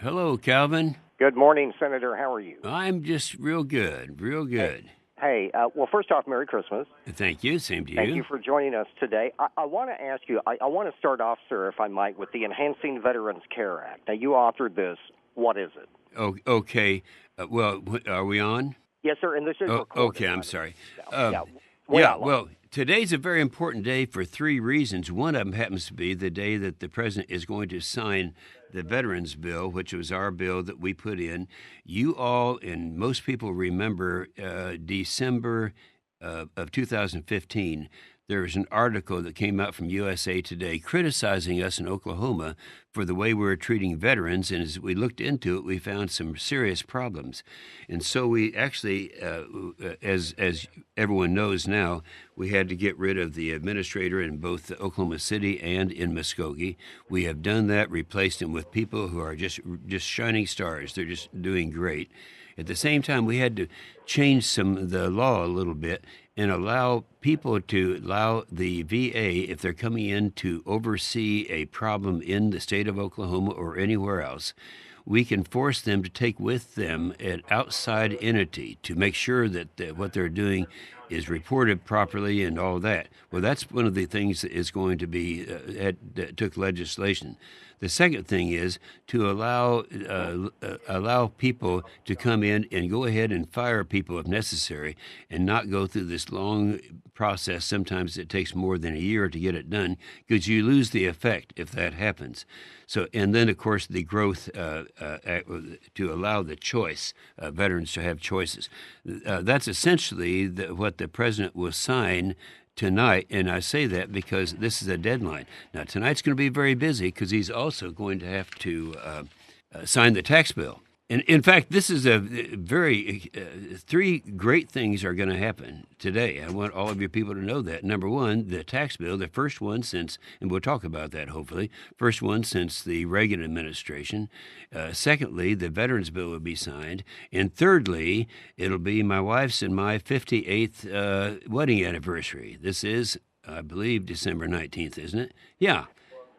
Hello, Calvin. Good morning, Senator. How are you? I'm just real good, real Hey, good. well, first off, Merry Christmas. Thank you. Same to Thank you you. for joining us today. I want to ask you, I want to start off, sir, if I might, with the Enhancing Veterans Care Act. Now, you authored this. What is it? Oh, okay. Are we on? Yes, sir, and this is Oh, recorded, okay. by I'm the way. sorry. Yeah, Um, yeah, way yeah. out loud. Well, today's a very important day for three reasons. One of them happens to be the day that the president is going to sign the Veterans Bill, which was our bill that we put in. You all and most people remember December of 2015. There was an article that came out from USA Today criticizing us in Oklahoma for the way we were treating veterans. And as we looked into it, we found some serious problems. And so we actually, as everyone knows now, we had to get rid of the administrator in both Oklahoma City and in Muskogee. We have done that, replaced him with people who are just shining stars. They're just doing great. At the same time, we had to change the law a little bit and allow the VA, if they're coming in to oversee a problem in the state of Oklahoma or anywhere else, we can force them to take with them an outside entity to make sure that what they're doing is reported properly and all that. Well, that's one of the things that is going to be that took legislation. The second thing is to allow people to come in and go ahead and fire people if necessary, and not go through this long process. Sometimes it takes more than a year to get it done because you lose the effect if that happens. So, and then of course the growth to allow the choice, veterans to have choices. That's essentially what the president will sign tonight, and I say that because this is a deadline. Now, tonight's going to be very busy because he's also going to have to sign the tax bill. And in fact, this is a very three great things are going to happen today. I want all of you people to know that. Number one, the tax bill, the first one since, and we'll talk about that hopefully, first one since the Reagan administration. Secondly, the Veterans Bill will be signed. And thirdly, it'll be my wife's and my 58th wedding anniversary. This is, I believe, December 19th, isn't it? Yeah.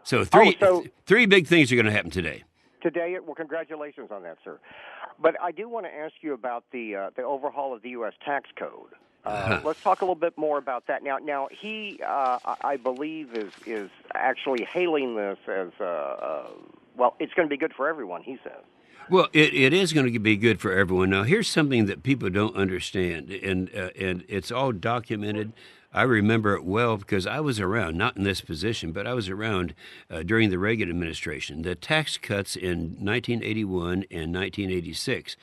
So three big things are going to happen today. Today, well, congratulations on that, sir. But I do want to ask you about the overhaul of the U.S. tax code. Let's talk a little bit more about that. Now he, I believe, is actually hailing this as well. It's going to be good for everyone, he says. Well, it is going to be good for everyone. Now, here's something that people don't understand, and it's all documented. I remember it well because I was around, not in this position, but I was around during the Reagan administration. The tax cuts in 1981 and 1986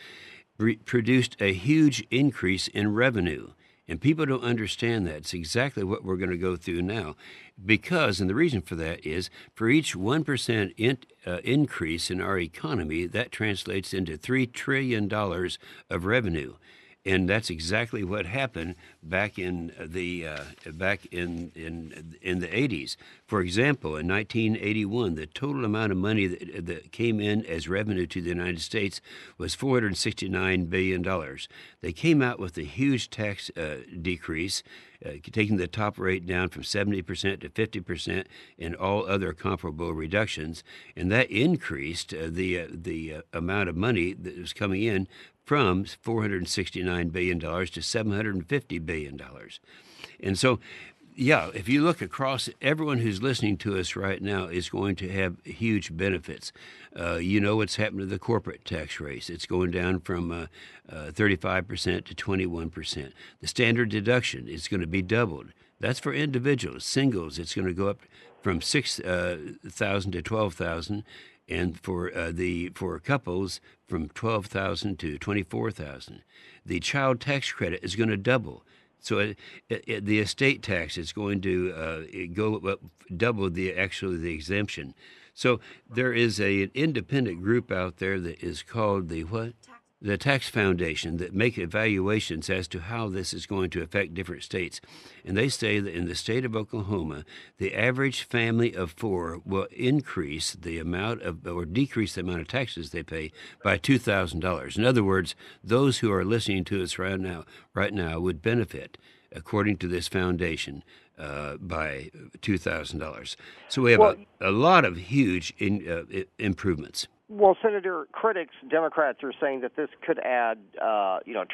produced a huge increase in revenue. And people don't understand that. It's exactly what we're going to go through now. Because, and the reason for that is, for each 1% increase in our economy, that translates into $3 trillion of revenue. And that's exactly what happened back in the 80s. For example, in 1981, the total amount of money that came in as revenue to the United States was $469 billion. They came out with a huge tax decrease, taking the top rate down from 70% to 50% and all other comparable reductions. And that increased the amount of money that was coming in from $469 billion to $750 billion. And so, yeah, if you look across, everyone who's listening to us right now is going to have huge benefits. You know what's happened to the corporate tax rate. It's going down from 35% to 21%. The standard deduction is going to be doubled. That's for individuals. Singles, it's going to go up from 6,000 to 12,000. And for couples, from 12,000 to 24,000. The child tax credit is going to double. So the estate tax is going to go up, double the exemption. So there is an independent group out there that is called the what? The Tax Foundation, that make evaluations as to how this is going to affect different states. And they say that in the state of Oklahoma, the average family of four will increase the amount of, or decrease the amount of taxes they pay by $2,000. In other words, those who are listening to us right now would benefit, according to this foundation, by $2,000. So we have a lot of huge improvements. Well, Senator, critics, Democrats are saying that this could add,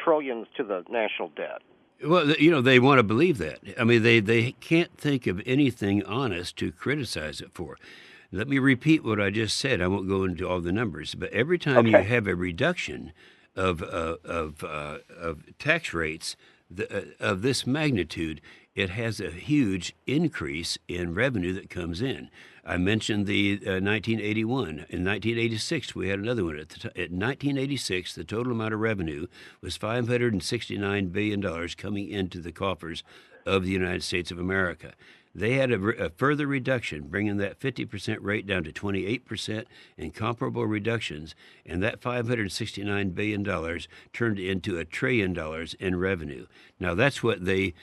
trillions to the national debt. Well, they want to believe that. I mean, they can't think of anything honest to criticize it for. Let me repeat what I just said. I won't go into all the numbers, but every time you Okay. have a reduction of tax rates of this magnitude, it has a huge increase in revenue that comes in. I mentioned the 1981. In 1986, we had another one. At 1986, the total amount of revenue was $569 billion coming into the coffers of the United States of America. They had a further reduction, bringing that 50% rate down to 28% and comparable reductions, and that $569 billion turned into $1 trillion in revenue. Now, that's what they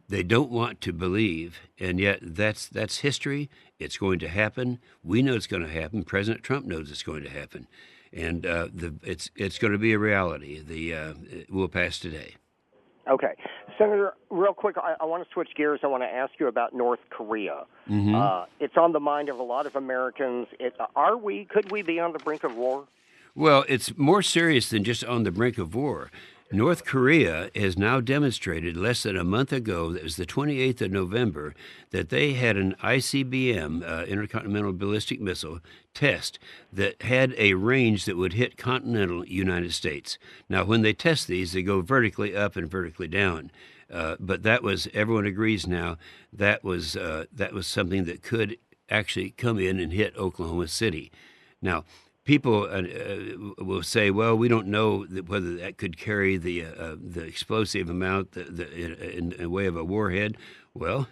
don't want to believe, and yet that's history. It's going to happen. We know it's going to happen. President Trump knows it's going to happen, and it's going to be a reality. It will pass today. Okay. Senator, real quick, I want to switch gears. I want to ask you about North Korea. Mm-hmm. It's on the mind of a lot of Americans. Could we be on the brink of war? Well, it's more serious than just on the brink of war. North Korea has now demonstrated less than a month ago, that was the 28th of November, that they had an ICBM, intercontinental ballistic missile, test that had a range that would hit continental United States. Now, when they test these, they go vertically up and vertically down. But everyone agrees now, that was something that could actually come in and hit Oklahoma City. Now, people will say, "Well, we don't know whether that could carry the explosive amount in a way of a warhead." Well,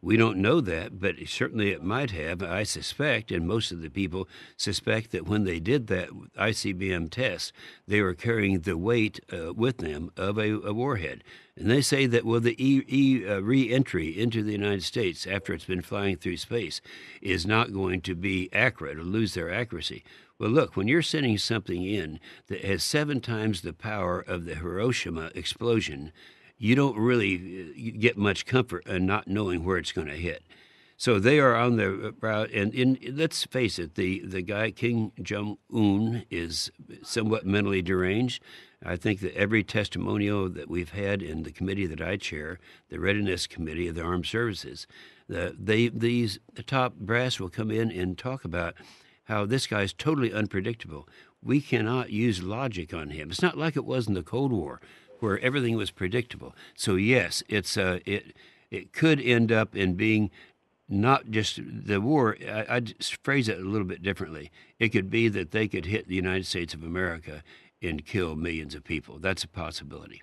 we don't know that, but certainly it might have. I suspect, and most of the people suspect, that when they did that ICBM test, they were carrying the weight with them of a warhead. And they say that, the re-entry into the United States after it's been flying through space is not going to be accurate or lose their accuracy. Well, look, when you're sending something in that has 7 times the power of the Hiroshima explosion, you don't really get much comfort in not knowing where it's going to hit. So they are on the route, and let's face it, the guy, Kim Jong-un, is somewhat mentally deranged. I think that every testimonial that we've had in the committee that I chair, the Readiness Committee of the Armed Services, the top brass will come in and talk about how this guy's totally unpredictable. We cannot use logic on him. It's not like it was in the Cold War, where everything was predictable. So yes, it could end up in being not just the war. I'd phrase it a little bit differently. It could be that they could hit the United States of America and kill millions of people. That's a possibility.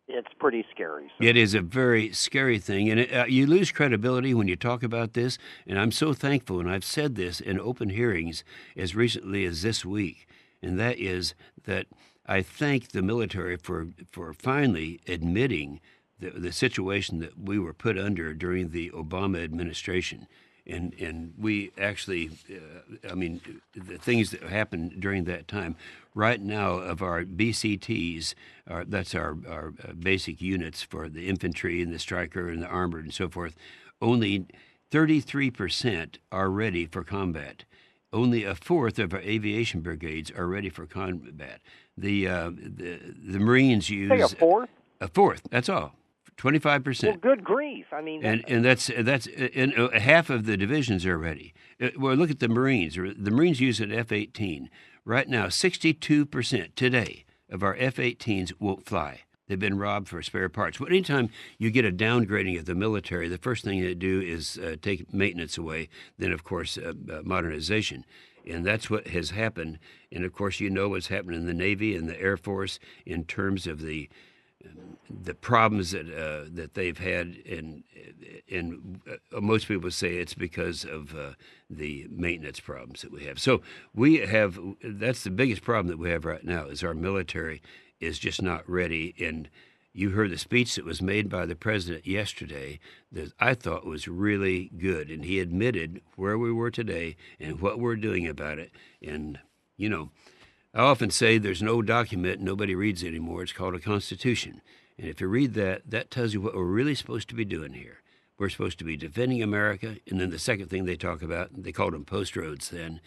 It's pretty scary. So. It is a very scary thing, and you lose credibility when you talk about this, and I'm so thankful, and I've said this in open hearings as recently as this week, and that is that I thank the military for finally admitting the situation that we were put under during the Obama administration. And we actually, the things that happened during that time, right now of our BCTs, that's our basic units for the infantry and the striker and the armored and so forth, only 33% are ready for combat. Only a fourth of our aviation brigades are ready for combat. The Marines use a fourth. A fourth. That's all. 25%. Well, good grief! I mean, and that's half of the divisions are ready. Well, look at the Marines. The Marines use an F-18 right now. 62% today of our F-18s won't fly. They've been robbed for spare parts. Well, anytime you get a downgrading of the military, the first thing they do is take maintenance away. Then, of course, modernization. And that's what has happened. And, of course, what's happened in the Navy and the Air Force in terms of the problems that they've had. And most people say it's because of the maintenance problems that we have. So that's the biggest problem that we have right now is our military is just not ready. And you heard the speech that was made by the president yesterday that I thought was really good. And he admitted where we were today and what we're doing about it. And, I often say there's no document nobody reads anymore. It's called a constitution. And if you read that, that tells you what we're really supposed to be doing here. We're supposed to be defending America. And then the second thing they talk about, they called them post roads then,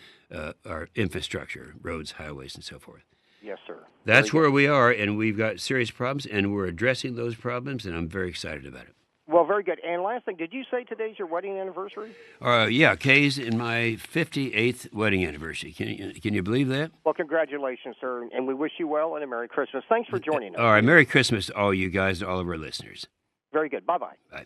our infrastructure, roads, highways, and so forth. Yes, sir. That's where we are, and we've got serious problems, and we're addressing those problems, and I'm very excited about it. Well, very good. And last thing, did you say today's your wedding anniversary? Yeah, Kay's in my 58th wedding anniversary. Can you believe that? Well, congratulations, sir, and we wish you well and a Merry Christmas. Thanks for joining us. All right, Merry Christmas to all you guys and all of our listeners. Very good. Bye-bye. Bye.